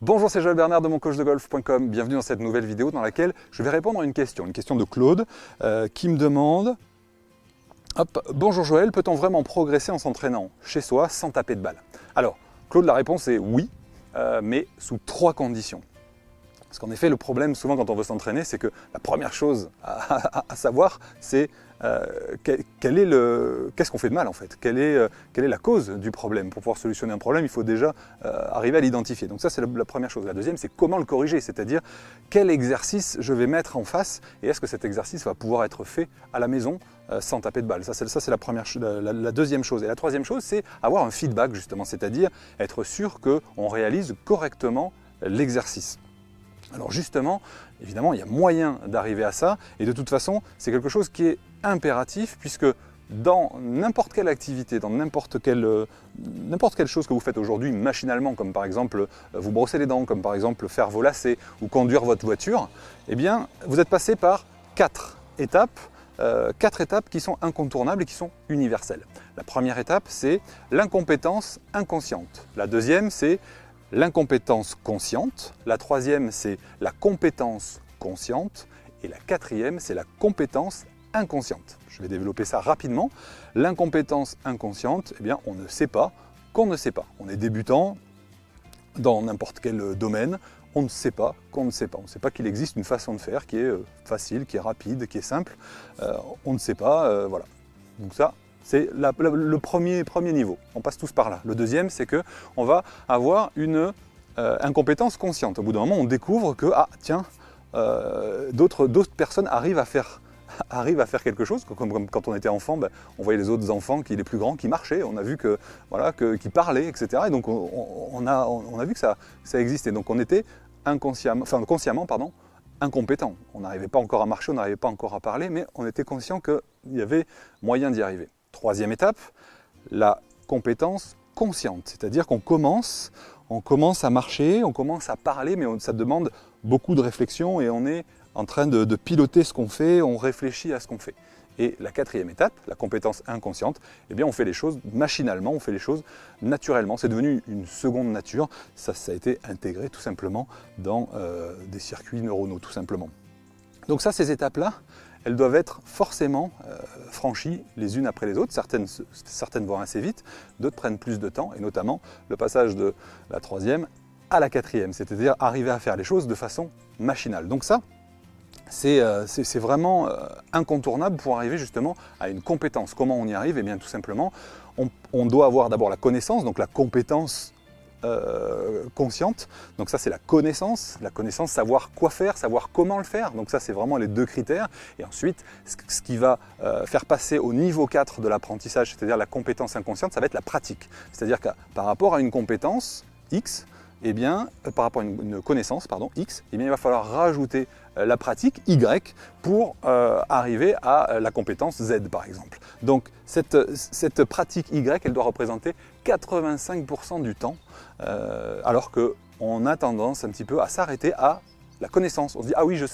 Bonjour, c'est Joël Bernard de moncoachdegolf.com. Bienvenue dans cette nouvelle vidéo dans laquelle je vais répondre à une question de Claude qui me demande bonjour Joël, peut-on vraiment progresser en s'entraînant chez soi sans taper de balle? Alors, Claude, la réponse est oui, mais sous 3 conditions. Parce qu'en effet, le problème souvent quand on veut s'entraîner, c'est que la première chose à savoir, c'est qu'est-ce qu'on fait de mal en fait, quelle est la cause du problème. Pour pouvoir solutionner un problème, il faut déjà arriver à l'identifier. Donc ça, c'est la première chose. La deuxième, c'est comment le corriger, c'est-à-dire quel exercice je vais mettre en face et est-ce que cet exercice va pouvoir être fait à la maison sans taper de balle. Ça, c'est la deuxième chose. Et la troisième chose, c'est avoir un feedback justement, c'est-à-dire être sûr qu'on réalise correctement l'exercice. Alors justement, évidemment, il y a moyen d'arriver à ça, et de toute façon, c'est quelque chose qui est impératif, puisque dans n'importe quelle activité, dans n'importe quelle chose que vous faites aujourd'hui machinalement, comme par exemple vous brosser les dents, comme par exemple faire vos lacets ou conduire votre voiture, eh bien, vous êtes passé par 4 étapes qui sont incontournables et qui sont universelles. La première étape, c'est l'incompétence inconsciente. La deuxième, c'est l'incompétence consciente. La troisième, c'est la compétence consciente. Et la quatrième, c'est la compétence inconsciente. Je vais développer ça rapidement. L'incompétence inconsciente, eh bien, on ne sait pas qu'on ne sait pas. On est débutant dans n'importe quel domaine. On ne sait pas qu'on ne sait pas. On ne sait pas qu'il existe une façon de faire qui est facile, qui est rapide, qui est simple. On ne sait pas, voilà. Donc ça, c'est le premier niveau. On passe tous par là. Le deuxième, c'est qu'on va avoir une incompétence consciente. Au bout d'un moment, on découvre que, d'autres personnes arrivent à faire quelque chose. Comme quand on était enfant, on voyait les autres enfants, les plus grands, qui marchaient. On a vu qu'ils parlaient, etc. Et donc, on a vu que ça existait. Donc, on était consciemment, incompétent. On n'arrivait pas encore à marcher, on n'arrivait pas encore à parler, mais on était conscient qu'il y avait moyen d'y arriver. Troisième étape, la compétence consciente, c'est-à-dire qu'on commence à marcher, on commence à parler, mais ça demande beaucoup de réflexion et on est en train de piloter ce qu'on fait, on réfléchit à ce qu'on fait. Et la quatrième étape, la compétence inconsciente, eh bien on fait les choses machinalement, on fait les choses naturellement. C'est devenu une seconde nature, ça a été intégré tout simplement dans des circuits neuronaux, tout simplement. Donc ça, ces étapes-là, elles doivent être forcément franchies les unes après les autres. Certaines vont assez vite, d'autres prennent plus de temps, et notamment le passage de la troisième à la quatrième, c'est-à-dire arriver à faire les choses de façon machinale. Donc ça, c'est vraiment incontournable pour arriver justement à une compétence. Comment on y arrive? Eh bien tout simplement, on doit avoir d'abord la connaissance, donc la compétence consciente. Donc ça, c'est la connaissance, savoir quoi faire, savoir comment le faire. Donc ça, c'est vraiment les 2 critères. Et ensuite, ce qui va faire passer au niveau 4 de l'apprentissage, c'est-à-dire la compétence inconsciente, ça va être la pratique. C'est-à-dire que par rapport à une compétence X, eh bien, par rapport à une connaissance, X, eh bien, il va falloir rajouter la pratique Y pour arriver à la compétence Z, par exemple. Donc, cette pratique Y, elle doit représenter 85% du temps, alors qu'on a tendance un petit peu à s'arrêter à la connaissance. On se dit, ah oui, je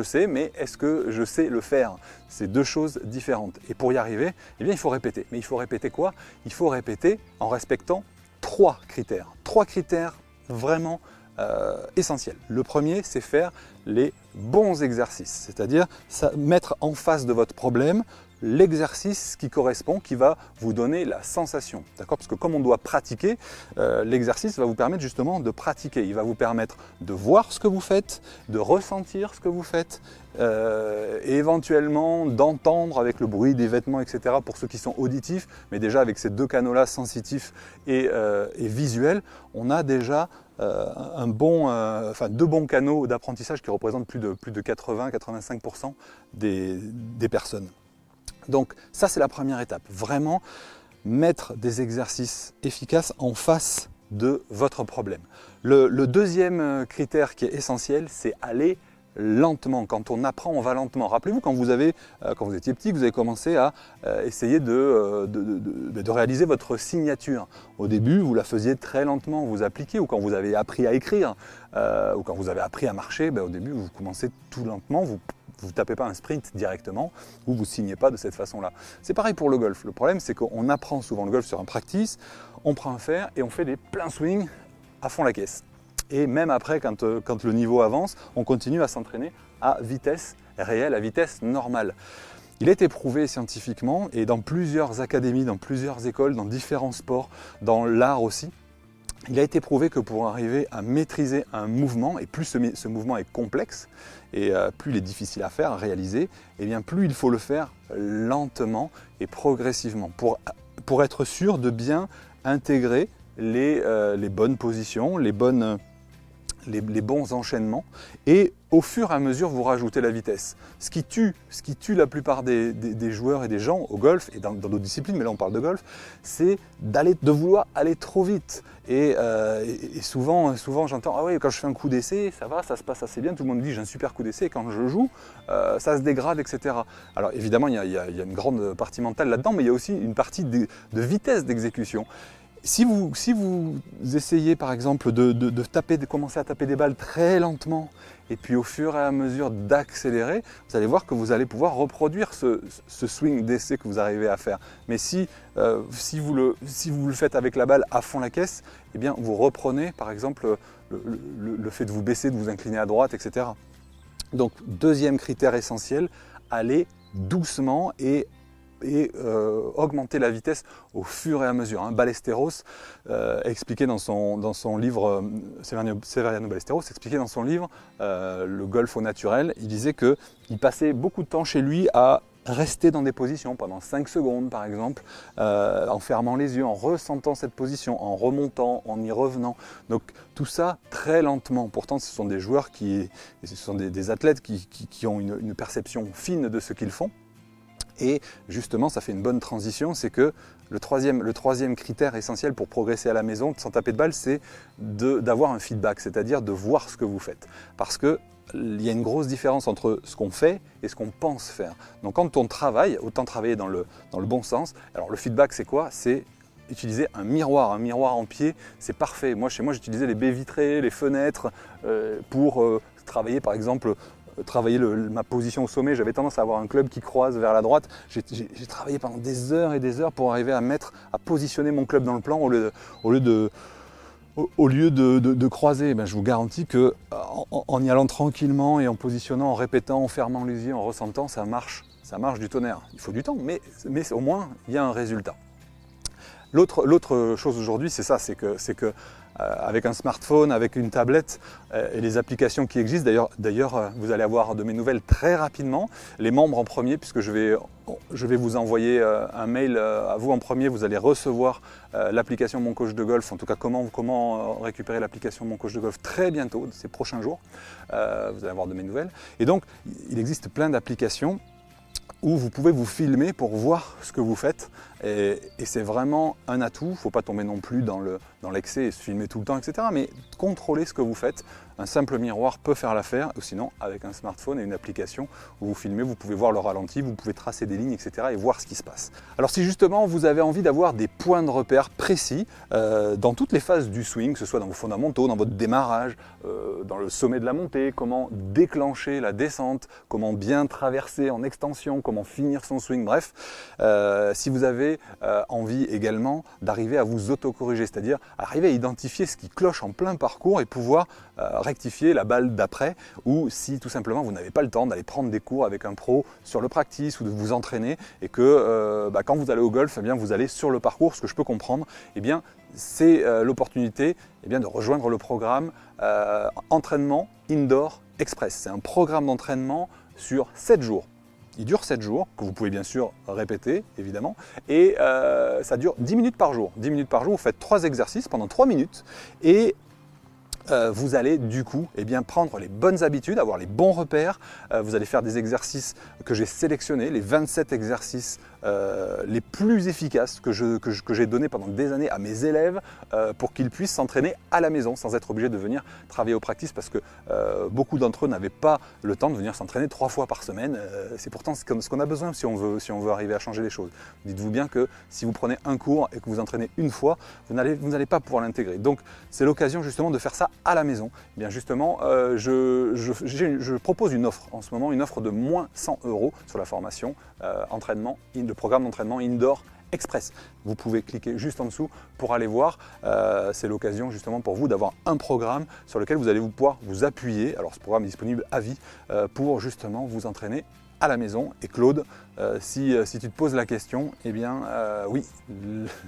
sais, mais est-ce que je sais le faire? C'est 2 choses différentes. Et pour y arriver, eh bien, il faut répéter. Mais il faut répéter quoi? Il faut répéter en respectant 3 critères. 3 critères vraiment essentiel. Le premier, c'est faire les bons exercices, c'est-à-dire mettre en face de votre problème l'exercice qui correspond, qui va vous donner la sensation. D'accord? Parce que comme on doit pratiquer, l'exercice va vous permettre justement de pratiquer. Il va vous permettre de voir ce que vous faites, de ressentir ce que vous faites, et éventuellement d'entendre avec le bruit des vêtements, etc. pour ceux qui sont auditifs. Mais déjà avec ces 2 canaux-là, sensitifs et visuels, on a déjà 2 bons canaux d'apprentissage qui représentent plus de 80-85% des personnes. Donc ça, c'est la première étape, vraiment mettre des exercices efficaces en face de votre problème. Le deuxième critère qui est essentiel, c'est aller lentement. Quand on apprend, on va lentement. Rappelez-vous, quand vous étiez petit, vous avez commencé à essayer de réaliser votre signature. Au début, vous la faisiez très lentement, vous appliquiez, ou quand vous avez appris à écrire, ou quand vous avez appris à marcher, au début, vous commencez tout lentement, vous ne tapez pas un sprint directement, ou vous ne signez pas de cette façon-là. C'est pareil pour le golf. Le problème, c'est qu'on apprend souvent le golf sur un practice, on prend un fer et on fait des pleins swings à fond la caisse. Et même après, quand le niveau avance, on continue à s'entraîner à vitesse réelle, à vitesse normale. Il a été prouvé scientifiquement et dans plusieurs académies, dans plusieurs écoles, dans différents sports, dans l'art aussi, il a été prouvé que pour arriver à maîtriser un mouvement, et plus ce mouvement est complexe, et plus il est difficile à faire, à réaliser, et bien plus il faut le faire lentement et progressivement pour être sûr de bien intégrer les bonnes positions, les bons enchaînements, et au fur et à mesure vous rajoutez la vitesse. Ce qui tue la plupart des joueurs et des gens au golf et dans d'autres disciplines, mais là on parle de golf, c'est de vouloir aller trop vite. Et souvent j'entends « Ah oui, quand je fais un coup d'essai, ça va, ça se passe assez bien, tout le monde dit j'ai un super coup d'essai, et quand je joue, ça se dégrade, etc. » Alors évidemment, il y a une grande partie mentale là-dedans, mais il y a aussi une partie de vitesse d'exécution. Si vous essayez par exemple de commencer à taper des balles très lentement et puis au fur et à mesure d'accélérer, vous allez voir que vous allez pouvoir reproduire ce swing d'essai que vous arrivez à faire. Mais si vous le faites avec la balle à fond la caisse, eh bien vous reprenez par exemple le fait de vous baisser, de vous incliner à droite, etc. Donc deuxième critère essentiel, allez doucement et augmenter la vitesse au fur et à mesure. Ballesteros expliquait dans son livre, Severiano Ballesteros expliquait dans son livre Le golf au naturel, il disait qu'il passait beaucoup de temps chez lui à rester dans des positions pendant 5 secondes par exemple, en fermant les yeux, en ressentant cette position, en remontant, en y revenant. Donc tout ça très lentement. Pourtant ce sont des joueurs ce sont des athlètes qui ont une perception fine de ce qu'ils font. Et justement, ça fait une bonne transition, c'est que le troisième critère essentiel pour progresser à la maison, sans taper de balle, c'est d'avoir un feedback, c'est-à-dire de voir ce que vous faites. Parce qu'il y a une grosse différence entre ce qu'on fait et ce qu'on pense faire. Donc quand on travaille, autant travailler dans le bon sens. Alors le feedback, c'est quoi? C'est utiliser un miroir en pied, c'est parfait. Moi, chez moi, j'utilisais les baies vitrées, les fenêtres pour travailler par exemple ma position au sommet. J'avais tendance à avoir un club qui croise vers la droite. J'ai travaillé pendant des heures et des heures pour arriver à positionner mon club dans le plan au lieu de croiser. Je vous garantis qu'en y allant tranquillement et en positionnant, en répétant, en fermant les yeux, en ressentant, ça marche du tonnerre. Il faut du temps, mais au moins il y a un résultat. L'autre chose aujourd'hui, c'est ça, c'est que avec un smartphone, avec une tablette et les applications qui existent, d'ailleurs vous allez avoir de mes nouvelles très rapidement, les membres en premier, puisque je vais vous envoyer un mail à vous en premier, vous allez recevoir l'application Mon Coach de Golf, en tout cas comment récupérer l'application Mon Coach de Golf très bientôt, ces prochains jours, vous allez avoir de mes nouvelles. Et donc il existe plein d'applications où vous pouvez vous filmer pour voir ce que vous faites, et c'est vraiment un atout. Il ne faut pas tomber non plus dans l'excès et se filmer tout le temps, etc. Mais contrôlez ce que vous faites. Un simple miroir peut faire l'affaire, ou sinon avec un smartphone et une application où vous filmez, vous pouvez voir le ralenti, vous pouvez tracer des lignes, etc. et voir ce qui se passe. Alors si justement vous avez envie d'avoir des points de repère précis dans toutes les phases du swing, que ce soit dans vos fondamentaux, dans votre démarrage, dans le sommet de la montée, comment déclencher la descente, comment bien traverser en extension, comment finir son swing, bref, si vous avez envie également d'arriver à vous autocorriger, c'est-à-dire arriver à identifier ce qui cloche en plein parcours et pouvoir rectifier la balle d'après, ou si tout simplement vous n'avez pas le temps d'aller prendre des cours avec un pro sur le practice ou de vous entraîner, et que quand vous allez au golf, eh bien, vous allez sur le parcours, ce que je peux comprendre, eh bien, c'est l'opportunité de rejoindre le programme Entraînement Indoor Express. C'est un programme d'entraînement sur 7 jours. Il dure 7 jours, que vous pouvez bien sûr répéter, évidemment, et ça dure 10 minutes par jour. 10 minutes par jour, vous faites 3 exercices pendant 3 minutes, et vous allez du coup prendre les bonnes habitudes, avoir les bons repères. Vous allez faire des exercices que j'ai sélectionnés, les 27 exercices les plus efficaces que j'ai donnés pendant des années à mes élèves pour qu'ils puissent s'entraîner à la maison sans être obligés de venir travailler au practice, parce que beaucoup d'entre eux n'avaient pas le temps de venir s'entraîner 3 fois par semaine. C'est pourtant ce qu'on a besoin si on veut arriver à changer les choses. Dites-vous bien que si vous prenez un cours et que vous entraînez une fois, vous n'allez pas pouvoir l'intégrer. Donc c'est l'occasion justement de faire ça à la maison. Eh bien justement, je propose une offre en ce moment, une offre de moins 100 € sur la formation le programme d'entraînement Indoor express. Vous pouvez cliquer juste en dessous pour aller voir. C'est l'occasion justement pour vous d'avoir un programme sur lequel vous allez pouvoir vous appuyer. Alors ce programme est disponible à vie pour justement vous entraîner à la maison. Et Claude, si tu te poses la question, eh bien oui,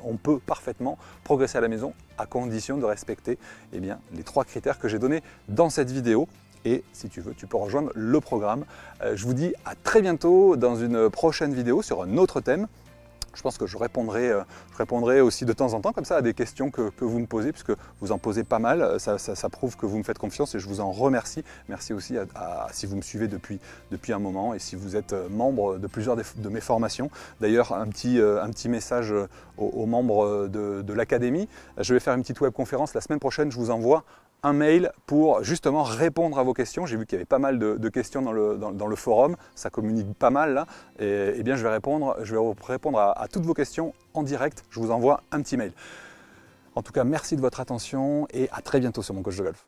on peut parfaitement progresser à la maison à condition de respecter eh bien, les 3 critères que j'ai donnés dans cette vidéo. Et si tu veux, tu peux rejoindre le programme. Je vous dis à très bientôt dans une prochaine vidéo sur un autre thème. Je pense que je répondrai aussi de temps en temps comme ça à des questions que vous me posez, puisque vous en posez pas mal. Ça prouve que vous me faites confiance et je vous en remercie. Merci aussi si vous me suivez depuis un moment et si vous êtes membre de plusieurs de mes formations. D'ailleurs, un petit message aux membres de l'académie. Je vais faire une petite webconférence la semaine prochaine. Je vous envoie un mail pour justement répondre à vos questions. J'ai vu qu'il y avait pas mal de questions dans le forum, ça communique pas mal là, et bien je vais répondre à toutes vos questions en direct. Je vous envoie un petit mail. En tout cas, merci de votre attention et à très bientôt sur mon coach de golf.